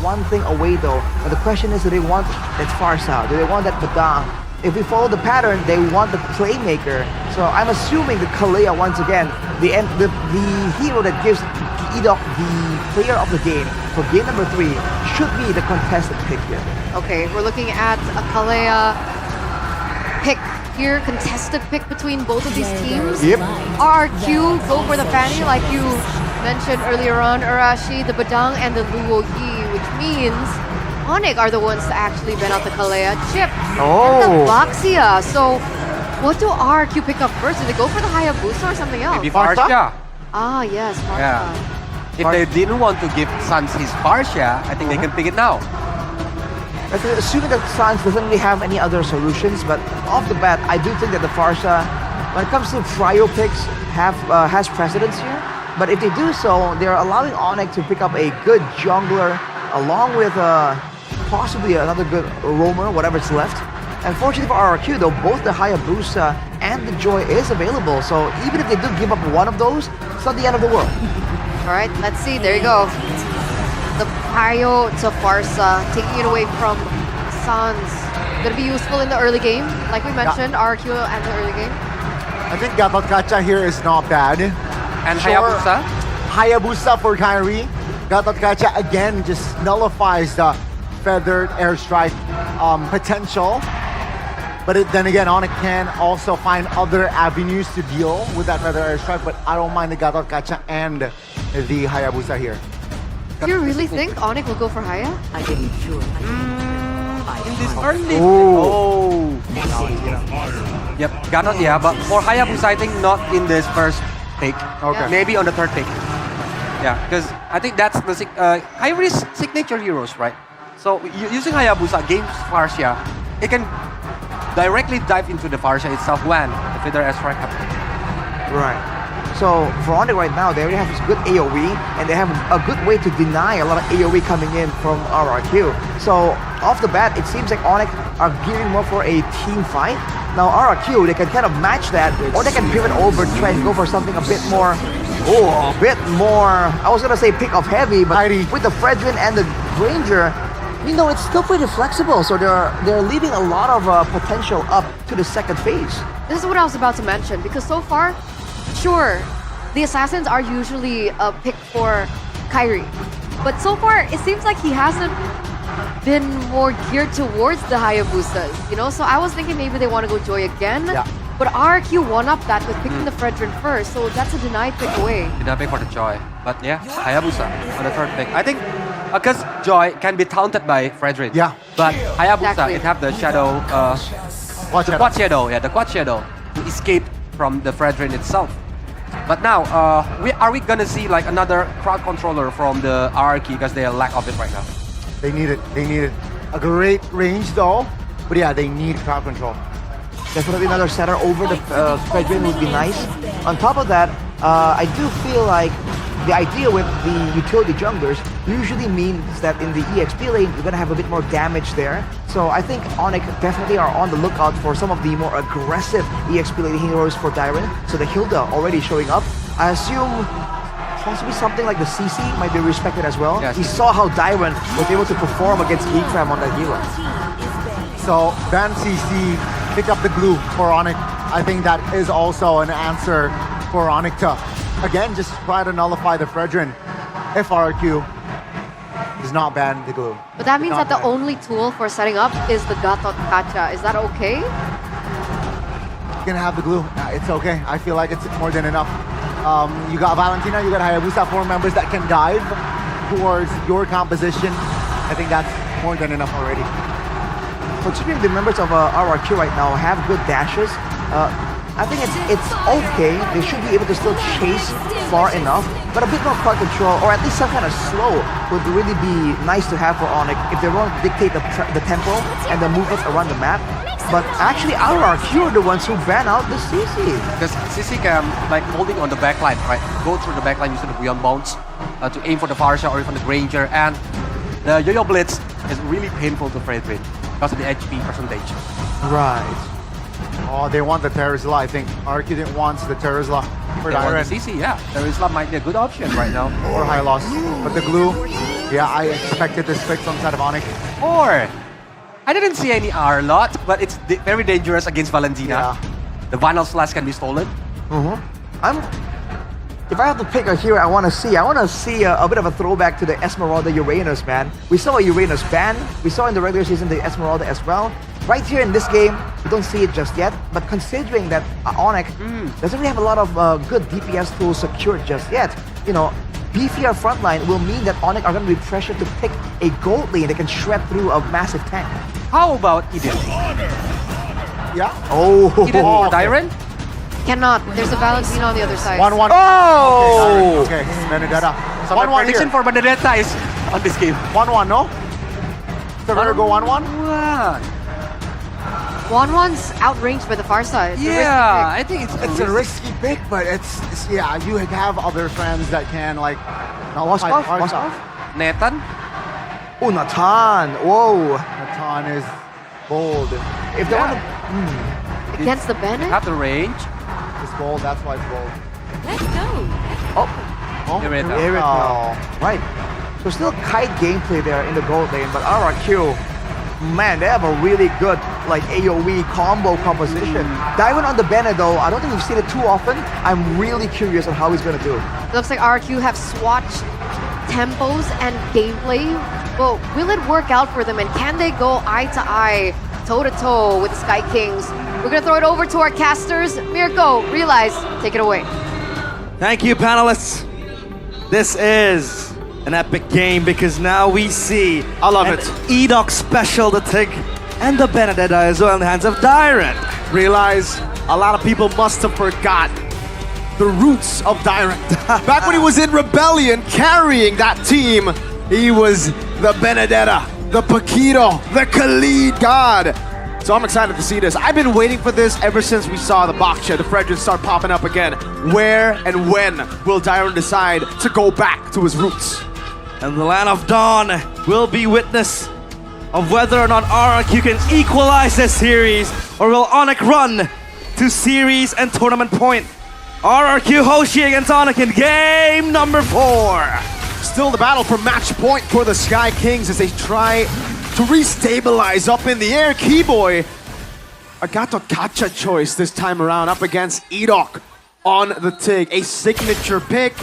one thing away though. But the question is, do they want that Farsa? Do they want that Badang? If we follow the pattern, they want the playmaker. So I'm assuming the Kalea once again, the hero that gives Edok the player of the game for game number 3 should be the contested pick here. Okay, we're looking at a Kalea pick here, contested pick between both of these teams. Yep. RRQ go for the Fanny, like you mentioned earlier on, Arashi, the Badang, and the Luo Yi, which means ONIC are the ones to actually ban out the Kalea chip and the Baxia. So what do RRQ pick up first? Do they go for the Hayabusa or something else? Maybe Farsha. Ah, yes, Farsha. Yeah. If they didn't want to give Sans his Farsha, I think they can pick it now. Assuming that Sans doesn't really have any other solutions, but off the bat, I do think that the Farsha, when it comes to Fryo picks, has precedence here. But if they do so, they're allowing ONIC to pick up a good jungler along with possibly another good roamer, whatever's left. Unfortunately for RRQ though, both the Hayabusa and the Joy is available. So even if they do give up one of those, it's not the end of the world. All right, let's see. There you go. The Prio to Farsa, taking it away from Sans. Gonna be useful in the early game, like we mentioned, RRQ and the early game. I think Gatot Kacha here is not bad. And Hayabusa? Hayabusa for Kyrie. Gatot Kacha again just nullifies the feathered airstrike potential. But then again, ONIC can also find other avenues to deal with that feather airstrike, but I don't mind the Gatot Kacha and the Hayabusa here. Do you really think ONIC will go for Haya? I didn't sure. In this early... Oh! Yep, Gatot, yeah, but for Hayabusa, I think not in this first pick. Okay. Maybe on the third pick. Yeah, because I think that's the high-risk signature heroes, right? So using Hayabusa against Farsha, it can directly dive into the Farsha itself when the feather airstrike happens. Right. So for ONIC right now, they already have this good AoE, and they have a good way to deny a lot of AoE coming in from RRQ. So off the bat, it seems like ONIC are gearing more for a team fight. Now RRQ, they can kind of match that, or they can pivot over, try and go for something a bit more, I was gonna say pick off heavy, but with the Fredrin and the Granger, you know, it's still pretty flexible. So they're leaving a lot of potential up to the second phase. This is what I was about to mention, because so far, sure, the Assassins are usually a pick for Kyrie. But so far, it seems like he hasn't been more geared towards the Hayabusas, you know? So I was thinking maybe they want to go Joy again. Yeah. But RRQ won up that with picking the Fredrin first, so that's a denied pick away. Denied pick for the Joy. But yeah, Hayabusa on the third pick. I think because Joy can be taunted by Fredrin. Yeah. But Hayabusa, Exactly. it have the shadow, the quad shadow, yeah, the quad shadow to escape from the Fredrin itself. But now, are we gonna see like another crowd controller from the RRQ because they lack of it right now? They need it. They need it. A great range though, but yeah, they need crowd control. Definitely another setter over the Fredrin would be nice. On top of that, I do feel like the idea with the utility junglers usually means that in the EXP lane, you're going to have a bit more damage there. So I think ONIC definitely are on the lookout for some of the more aggressive EXP lane heroes for Dyron. So the Hilda already showing up. I assume possibly something like the CC might be respected as well. Yes. He saw how Dyron was able to perform against Geekfam on that hero. So ban CC, pick up the glue for ONIC. I think that is also an answer for ONIC to, again, just try to nullify the Fredrin if RRQ does not ban the glue. But that means Not that the ban. only tool for setting up is the Gatot Kacha. Is that okay? You can have the glue. It's okay. I feel like it's more than enough. You got Valentina, you got Hayabusa, 4 members that can dive towards your composition. I think that's more than enough already. Considering the members of RRQ right now have good dashes, I think it's okay. They should be able to still chase far enough, but a bit more crowd control, or at least some kind of slow, would really be nice to have for ONIC if they want to dictate the tempo and the movements around the map. But actually, RRQ are the ones who ban out the CC. Because CC can, like, holding on the backline, right? Go through the backline using the Beyond Bounce to aim for the Farsha or even the Granger. And the Yo-Yo Blitz is really painful to Fredrin because of the HP percentage. Right. Oh, they want the Terizla, I think. RRQ didn't want the Terizla for Dyran. CC, yeah. Terizla might be a good option right now. Or high loss. But the glue, yeah, I expected this pick from side of ONIC. Or, I didn't see any R lot, but it's very dangerous against Valentina. Yeah. The Vinyl Slash can be stolen. If I have to pick a hero I want to see a bit of a throwback to the Esmeralda Uranus, man. We saw a Uranus ban. We saw in the regular season the Esmeralda as well. Right here in this game, we don't see it just yet. But considering that ONIC doesn't really have a lot of good DPS tools secured just yet, you know, beefier frontline will mean that ONIC are going to be pressured to pick a gold lane that can shred through a massive tank. How about Eden? Yeah. Oh, Eden for Dyran? Cannot. There's a Valentina on the other side. 1-1. Oh! Okay, Benedetta. So my 1-1 prediction here. for Benedetta is on this game. 1-1, no? So we're gonna go 1-1? 1-1's outranged by the far side. It's a risky Yeah, pick. I think It's a risky pick, but it's yeah, you have other friends that can like nullify Moskov? Nathan? Oh, Nathan. Whoa. Natan is bold. If they want to... Against the Bennett? Have the range. It's bold, that's why it's bold. Let's go. Oh, Irita. Irita. Right. So still kite gameplay there in the gold lane, but RRQ, man, they have a really good like AoE combo composition. Diving on the Bennett though, I don't think we've seen it too often. I'm really curious on how he's gonna do. Looks like RRQ have swatched tempos and gameplay. But will it work out for them? And can they go eye to eye, toe to toe with the Sky Kings? We're gonna throw it over to our casters. Mirko, Realize, take it away. Thank you, panelists. This is an epic game because now we see I love an it. Edoc special to take and the Benedetta as well in the hands of Dyran. Realize a lot of people must have forgot the roots of Dyrant. Back when he was in Rebellion carrying that team, he was the Benedetta, the Paquito, the Khalid god. So I'm excited to see this. I've been waiting for this ever since we saw the Baksha, the Fredericks start popping up again. Where and when will Dyran decide to go back to his roots? And the Land of Dawn will be witness of whether or not RRQ can equalize this series, or will ONIC run to series and tournament point. RRQ Hoshi against ONIC in game number 4. Still the battle for match point for the Sky Kings as they try to restabilize up in the air. Keyboy, a Gato Kacha choice this time around up against Edoc on the TIG. A signature pick.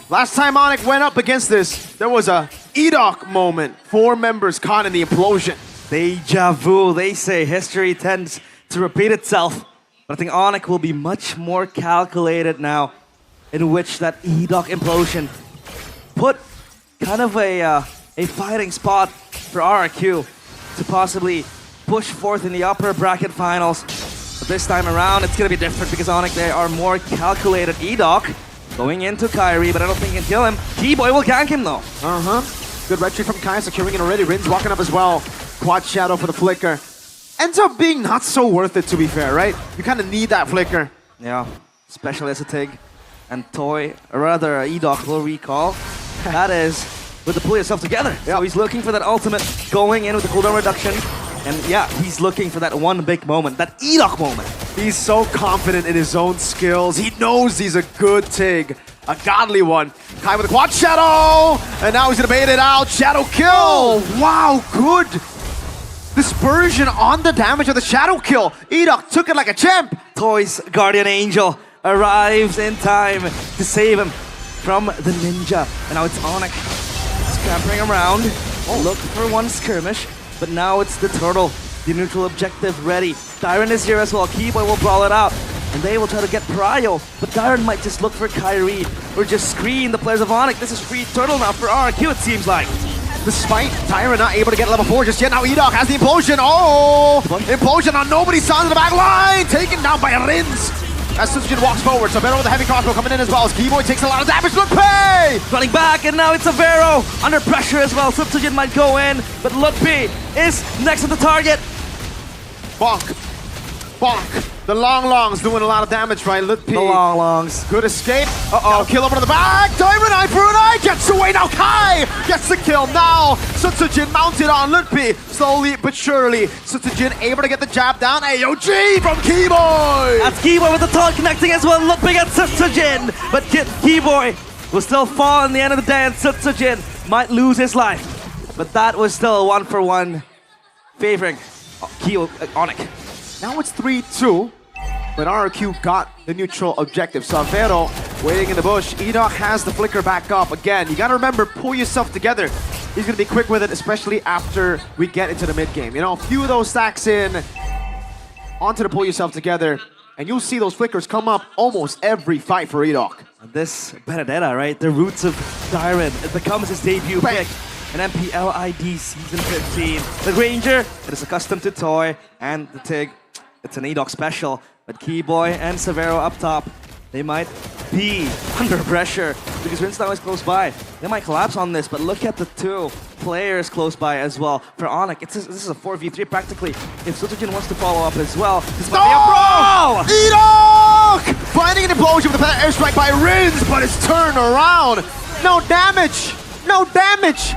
Last time ONIC went up against this, there was a Edoc moment. 4 members caught in the implosion. Deja vu, they say history tends to repeat itself. But I think ONIC will be much more calculated now, in which that Edoc implosion put kind of a fighting spot for RRQ to possibly push forth in the upper bracket finals. But this time around, it's going to be different because ONIC, they are more calculated. Edoc going into Kyrie, but I don't think he can kill him. Keyboy will gank him though. Good red tree from Kai, securing it already. Rin's walking up as well. Quad Shadow for the flicker. Ends up being not so worth it, to be fair, right? You kind of need that flicker. Yeah, especially as a TIG. And Toy, or rather Edoc will recall. That is with the pull yourself together. So he's looking for that ultimate, going in with the cooldown reduction. And yeah, he's looking for that one big moment, that Edoc moment. He's so confident in his own skills. He knows he's a good TIG. A godly one. Kai with a quad shadow! And now he's gonna bait it out. Shadow kill! Wow, good dispersion on the damage of the shadow kill. Edoc took it like a champ. Toy's Guardian Angel arrives in time to save him from the ninja. And now it's ONIC scampering around. Look for one skirmish, but now it's the turtle. The neutral objective ready. Dyran is here as well. Keyboy will brawl it out. And they will try to get Prio, but Dyran might just look for Kyrie or just screen the players of ONIC. This is free turtle now for RRQ, it seems like. Despite Dyran not able to get level 4 just yet, now Edoc has the implosion. Oh! Implosion on nobody's side of the back line! Taken down by Rins. As Sutsujin walks forward, Savero with the heavy crossbow coming in as well as Keyboy takes a lot of damage. Lutpi! Running back, and now it's Savero under pressure as well. Sutsujin might go in, but Lutpi is next to the target. Bonk. Bonk. The longs doing a lot of damage, right? Litpi. The longs. Good escape. Uh-oh. Kill over to the back. Diamond eye for an eye. Gets away now. Kai gets the kill now. Sutsujin mounted on Litpi. Slowly but surely. Sutsujin able to get the jab down. AOG from Keyboy. That's Keyboy with the taunt connecting as well. Looping at Sutsujin. But Keyboy will still fall in the end of the day, and Sutsujin might lose his life. But that was still a 1-for-1 favoring ONIC. Now it's 3-2. But RRQ got the neutral objective. Savero waiting in the bush. Edok has the flicker back up again. You gotta remember, pull yourself together. He's gonna be quick with it, especially after we get into the mid game. You know, a few of those stacks in onto the pull yourself together, and you'll see those flickers come up almost every fight for Edok. This Benedetta, right? The roots of Dyron. It becomes his debut pick. An MPL ID Season 15. The Ranger, it is accustomed to Toy, and the Tig, it's an Edok special. But Keyboy and Severo up top, they might be under pressure because Rinstyle is close by. They might collapse on this, but look at the two players close by as well. For ONIC, this is a 4v3 practically. If Sutsujin wants to follow up as well, this might be a brawl! Edok! Finding an implosion with a airstrike by Rins, but it's turned around. No damage! No damage!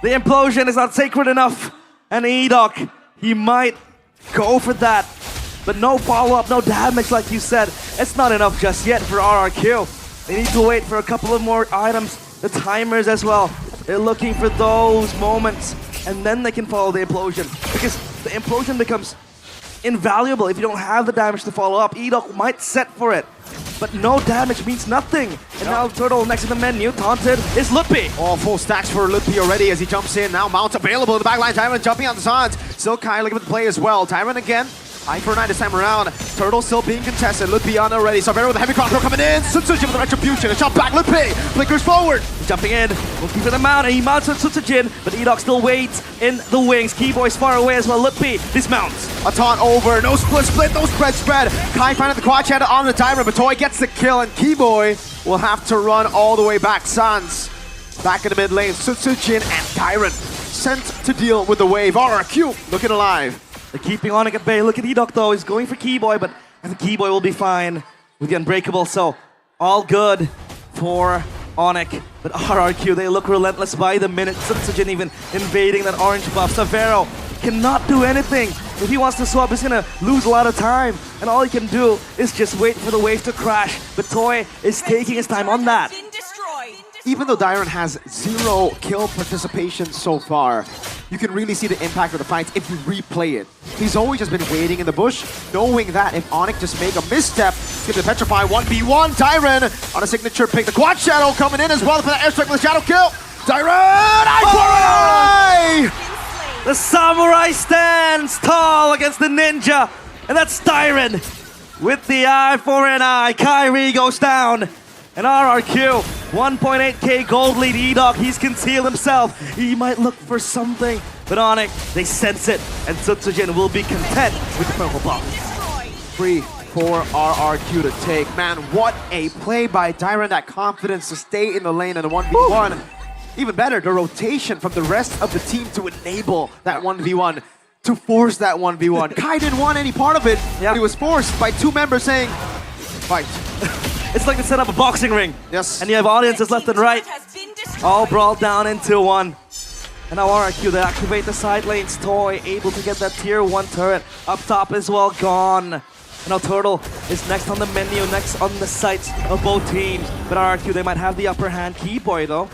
The implosion is not sacred enough, and Edok, he might go for that. But no follow-up, no damage like you said. It's not enough just yet for RRQ. They need to wait for a couple of more items. The timers as well. They're looking for those moments, and then they can follow the implosion. Because the implosion becomes invaluable if you don't have the damage to follow up. Edok might set for it, but no damage means nothing. And now Turtle next in the menu, taunted, is Litpi. All full stacks for Litpi already as he jumps in. Now Mount available in the backline. Tyron jumping on the sides. Still Kai looking for the play as well. Tyron again. Eye for 9 this time around. Turtle still being contested. Litpi on already. Savero with the heavy crossbow coming in. Sutsujin with the retribution. A jump back. Litpi flickers forward. He's jumping in. We'll keep it the mount. And he mounts on Sutsujin, but Edok still waits in the wings. Keyboy's far away as well. Litpi dismounts. A taunt over. No split. No spread. Kai finding the quad channel on the timer, but Toy gets the kill, and Keyboy will have to run all the way back. Sans back in the mid lane. Sutsujin and Tyron sent to deal with the wave. RRQ looking alive. They're keeping ONIC at bay. Look at Edok though. He's going for Keyboy, but I think Keyboy will be fine with the Unbreakable. So all good for ONIC. But RRQ, they look relentless by the minute. Sutsujin even invading that orange buff. Savero cannot do anything. If he wants to swap, he's gonna lose a lot of time. And all he can do is just wait for the wave to crash. But Toy is taking his time on that. Even though Dyron has 0 kill participation so far, you can really see the impact of the fights if you replay it. He's always just been waiting in the bush, knowing that if ONIC just make a misstep, it's gonna petrify 1v1. Dyron on a signature pick. The quad shadow coming in as well for the airstrike with a shadow kill. Dyron! Eye for an eye! The samurai stands tall against the ninja, and that's Dyron with the eye for an eye. Kyrie goes down. And RRQ, 1.8k gold lead. Edok, he's concealed himself. He might look for something. But ONIC, they sense it. And Sutsujin will be content with the purple buff. Free for RRQ to take. Man, what a play by Dyron. That confidence to stay in the lane in a 1v1. Ooh. Even better, the rotation from the rest of the team to enable that 1v1. To force that 1v1. Kai didn't want any part of it, but he was forced by 2 members saying, fight. It's like they set up a boxing ring. Yes. And you have audiences left and right. All brawled down into one. And now RRQ, they activate the side lanes. Toy able to get that tier 1 turret. Up top as well, gone. And now Turtle is next on the menu, next on the sights of both teams. But RRQ, they might have the upper hand. Keyboy though,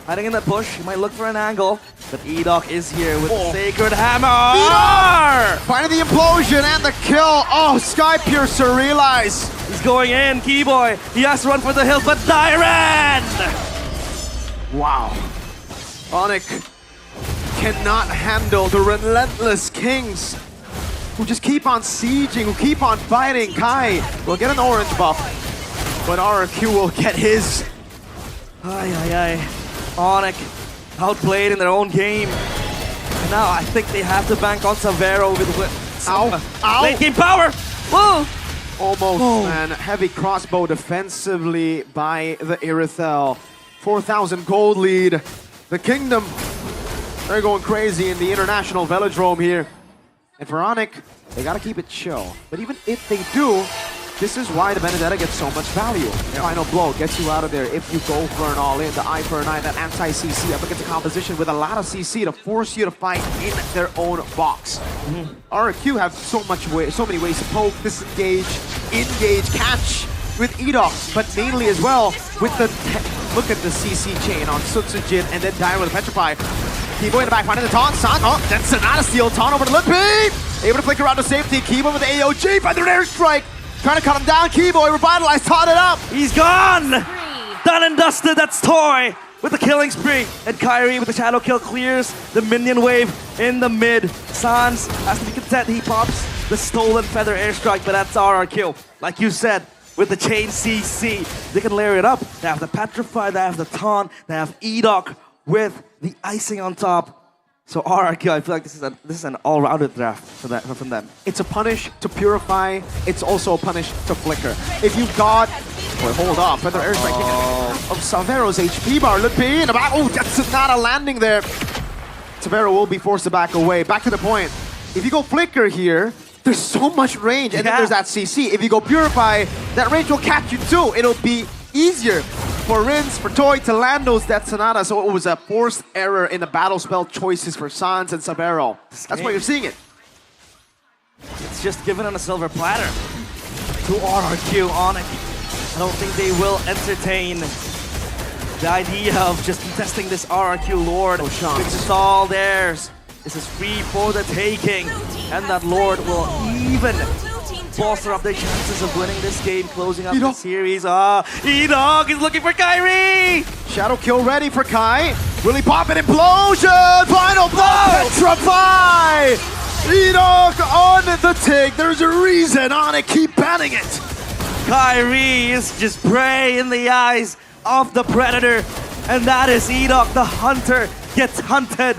hiding in that bush. He might look for an angle. But Edok is here with the Sacred Hammer! Finding the implosion and the kill. Oh, Sky Piercer realize. He's going in, Keyboy. He has to run for the hill, but Dyron! Wow. ONIC cannot handle the relentless Kings who just keep on sieging, who keep on fighting. Kai will get an orange buff, but RRQ will get his. ONIC outplayed in their own game. And now I think they have to bank on Savero with late game power. Whoa! Almost, man. Heavy crossbow defensively by the Irithel. 4,000 gold lead. The Kingdom, they're going crazy in the international velodrome here. And for ONIC, they gotta keep it chill. But even if they do, this is why the Benedetta gets so much value. Final blow gets you out of there if you go for an all-in. The eye for an eye, that anti-CC up against a composition with a lot of CC to force you to fight in their own box. RRQ have so many ways to poke, disengage, engage, catch with Edox, but mainly as well with the look at the CC chain on Sutsujin and then Dire with a Petrify. Kibo in the back, finding the taunt. San, oh, then Sonata steal, taunt over to Lippy! Able to flicker around to safety. Kibo with the AOG, feathered airstrike! Trying to cut him down, Kibo, revitalized, taught it up! He's gone! Done and dusted, that's Toy with the killing spree. And Kyrie with the shadow kill clears the minion wave in the mid. Sans has to be content, he pops the stolen feather airstrike, but that's RRQ. Like you said, with the chain CC, they can layer it up. They have the Petrify, they have the taunt, they have Edoc with the icing on top. So RRQ, I feel like this is an all-rounded draft from them. It's a punish to purify, it's also a punish to flicker. If you've got... Wait, hold on, feather airstrike of Savero's HP bar. Lippy in the back, oh, that's not a landing there. Savero will be forced to back away. Back to the point, if you go flicker here, there's so much range, and then there's that CC. If you go Purify, that range will catch you too. It'll be easier for Rins, for Toy to land those Death Sonata, so it was a forced error in the battle spell choices for Sans and Savero. That's why you're seeing it. It's just given on a silver platter to RRQ ONIC. I don't think they will entertain the idea of just contesting this RRQ Lord. This is all theirs. This is free for the taking. And that Lord will even bolster up their chances of winning this game, closing up the series. Edog is looking for Kyrie! Shadow kill ready for Kai. Really popping implosion! Final blow! Petrify! Edog on the take. There's a reason ONIC keep banning it. Kyrie is just prey in the eyes of the Predator. And that is Edog, the hunter, gets hunted.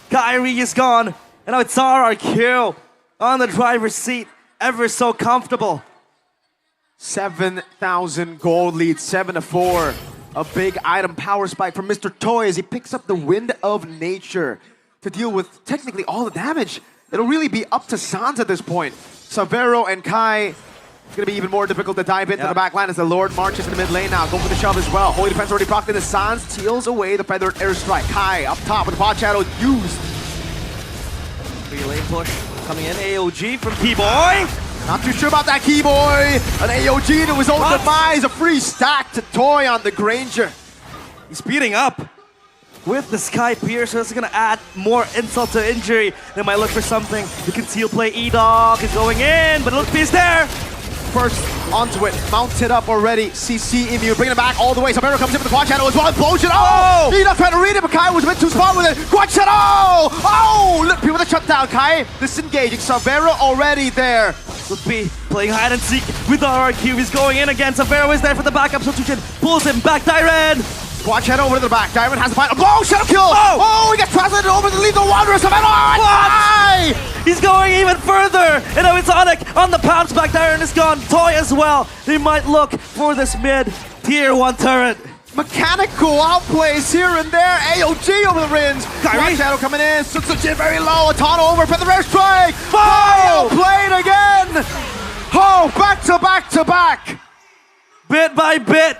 Kyrie is gone. And now it's RRQ on the driver's seat. Ever so comfortable. 7,000 gold lead, 7-4. A big item power spike from Mr. Toy as he picks up the Wind of Nature to deal with technically all the damage. It'll really be up to Sans at this point. Savero and Kai, it's gonna be even more difficult to dive into the back line as the Lord marches in the mid lane now. Go for the shove as well. Holy Defense already procced into Sans, teals away the feathered airstrike. Kai up top with the pod shadow used. Free lane push coming in, AOG from Keyboy. Not too sure about that Keyboy. An AOG to his own demise, a free stack to Toy on the Granger. He's speeding up with the Sky Piercer. That's gonna add more insult to injury. They might look for something. The conceal play, Edog is going in, but look, he's there. First onto it, mounted up already. CC immune, bringing it back all the way. Savero comes in with the quad shadow as well. Explosion. Oh! Edog trying to read it, but Kai was a bit too smart with it. Quad shadow! Oh! Lippy with a shutdown. Kai disengaging. Savero already there. Lippy playing hide and seek with RRQ. He's going in again. Savero is there for the backup. Sotsuchin pulls him back. Dyren. Quad shadow over to the back. Dyren has the final. Oh! Shadow kill! Oh! He gets translated over the Lethal Wanderer. Savero! What? He's going even further! And now it's ONIC on the pounce back. Dyren is gone. Toy as well. They might look for this mid tier 1 turret. Mechanical outplays here and there. AOG over the Rins. Quad shadow coming in. Sutsujin very low. A taunt over for the airstrike. Oh! Outplayed again! Oh! Back to back to back. Bit by bit,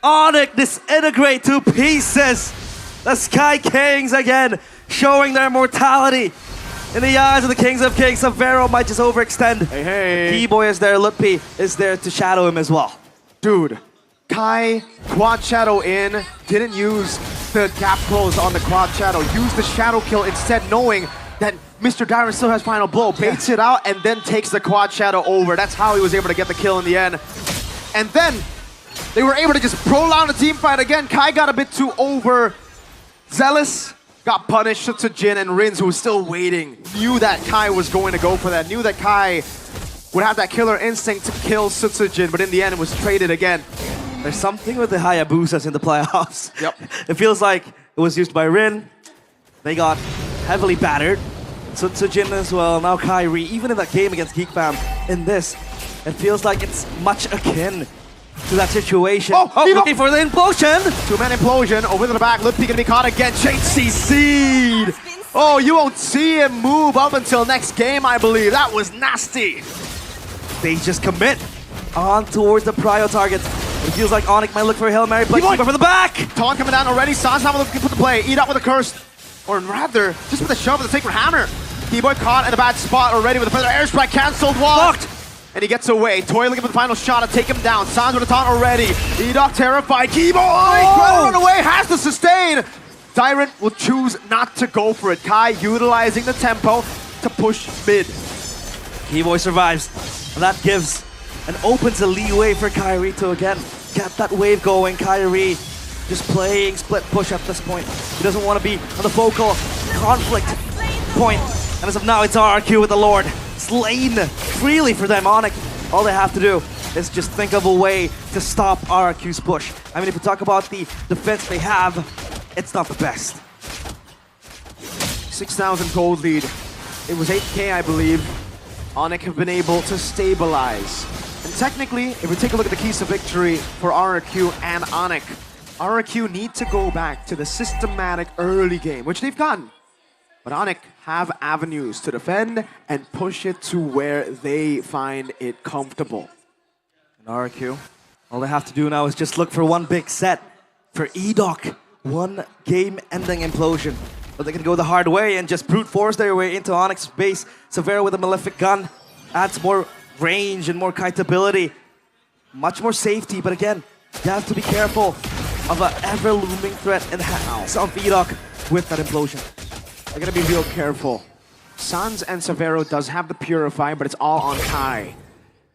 ONIC disintegrate to pieces. The Sky Kings again showing their mortality in the eyes of the Kings of Kings. Savero might just overextend. Hey. Keyboy is there, Lippy is there to shadow him as well. Dude, Kai quad shadow in, didn't use the gap close on the quad shadow, used the shadow kill instead, knowing that Mr. Dyren still has final blow, baits it out and then takes the quad shadow over. That's how he was able to get the kill in the end. And then they were able to just prolong the team fight again. Kai got a bit too overzealous. Got punished. Sutsujin and Rins, who was still waiting, knew that Kai was going to go for that. Knew that Kai would have that killer instinct to kill Sutsujin, but in the end, it was traded again. There's something with the Hayabusas in the playoffs. Yep. It feels like it was used by Rin. They got heavily battered. Sutsujin as well, now Kyrie. Even in that game against GeekFam, in this, it feels like it's much akin to that situation. Looking for the implosion. 2-man implosion over to the back. Lippy gonna be caught again. Chain CC'd. Oh, you won't see him move up until next game, I believe. That was nasty. They just commit on towards the prio target. It feels like ONIC might look for a Hail Mary, but Keyboy from the back! Taunt coming down already. San's not looking for the play. Eat up with a curse. Or rather, just with a shove with the Sacred Hammer. Keyboy caught in a bad spot already with a further airstrike cancelled. Blocked! And he gets away. Toy looking for the final shot to take him down. Sans with a taunt already. Edok terrified. Keyboy! Trying to run away. Has to sustain. Tyrant will choose not to go for it. Kai utilizing the tempo to push mid. Keyboy survives. And that gives and opens a leeway for Kyrie to again get that wave going. Kyrie just playing split push at this point. He doesn't want to be on the focal conflict point. And as of now, it's RRQ with the Lord. Slain freely for them. ONIC, all they have to do is just think of a way to stop RRQ's push. I mean, if you talk about the defense they have, it's not the best. 6,000 gold lead. It was 8K, I believe. ONIC have been able to stabilize. And technically, if we take a look at the keys to victory for RRQ and ONIC, RRQ need to go back to the systematic early game, which they've done. But ONIC have avenues to defend and push it to where they find it comfortable. And RRQ, all they have to do now is just look for one big set. For Edok, one game-ending implosion. But they can go the hard way and just brute force their way into ONIC's base. Severo with a Malefic gun adds more range and more kiteability. Much more safety, but again, you have to be careful of an ever-looming threat in the house of Edok with that implosion. I gotta be real careful. Sans and Severo does have the Purify, but it's all on Kai.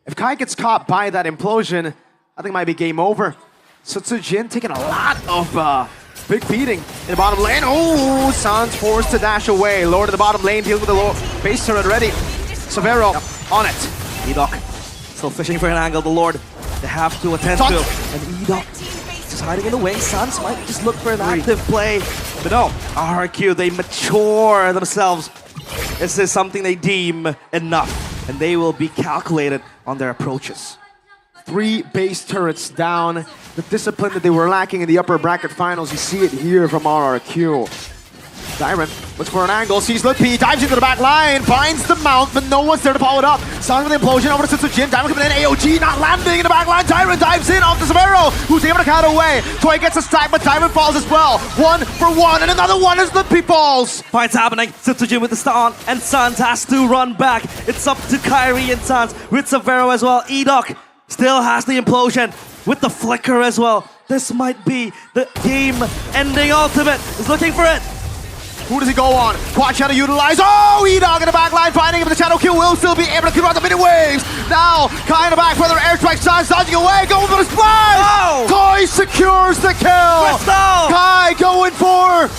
If Kai gets caught by that implosion, I think it might be game over. So Tsujin taking a lot of big beating in the bottom lane. Oh, Sans forced to dash away. Lord in the bottom lane dealing with the low base turret ready. Severo on it. Edok still fishing for an angle. The Lord they have to attend to. And Edok just hiding in the wing. Sans might just look for an active play. But no, RRQ, they mature themselves. This is something they deem enough. And they will be calculated on their approaches. 3 base turrets down. The discipline that they were lacking in the upper bracket finals, you see it here from RRQ. Tyrant looks for an angle, sees Lippy, dives into the back line, finds the mount, but no one's there to follow it up. Sans with the implosion over to Jin. Diamond coming in, AOG not landing in the back line. Tyrant dives in off the Severo, who's able to cut away. Toy gets a stack, but Tyrant falls as well. 1 for 1, and another one as Lippy falls. Fights happening. Jin with the stun, and Sans has to run back. It's up to Kyrie and Sans with Severo as well. Edok still has the implosion with the flicker as well. This might be the game-ending ultimate. He's looking for it. Who does he go on? Quad Shadow utilize. Oh, Edog in the back line finding him, but the Shadow kill will still be able to clear out the mini waves. Now, Kai in the back, further airstrike, Sans dodging away, going for the splash. Oh! Toy secures the kill. Presto! Kai going for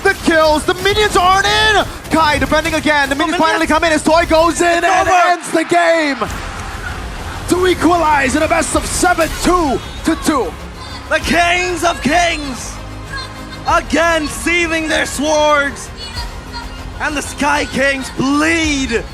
the kills. The minions aren't in. Kai defending again. The minions finally come in as Toy goes in and ends the game. To equalize in a best of 7, 2-2. The Kings of Kings again seething their swords, and the Sky Kings bleed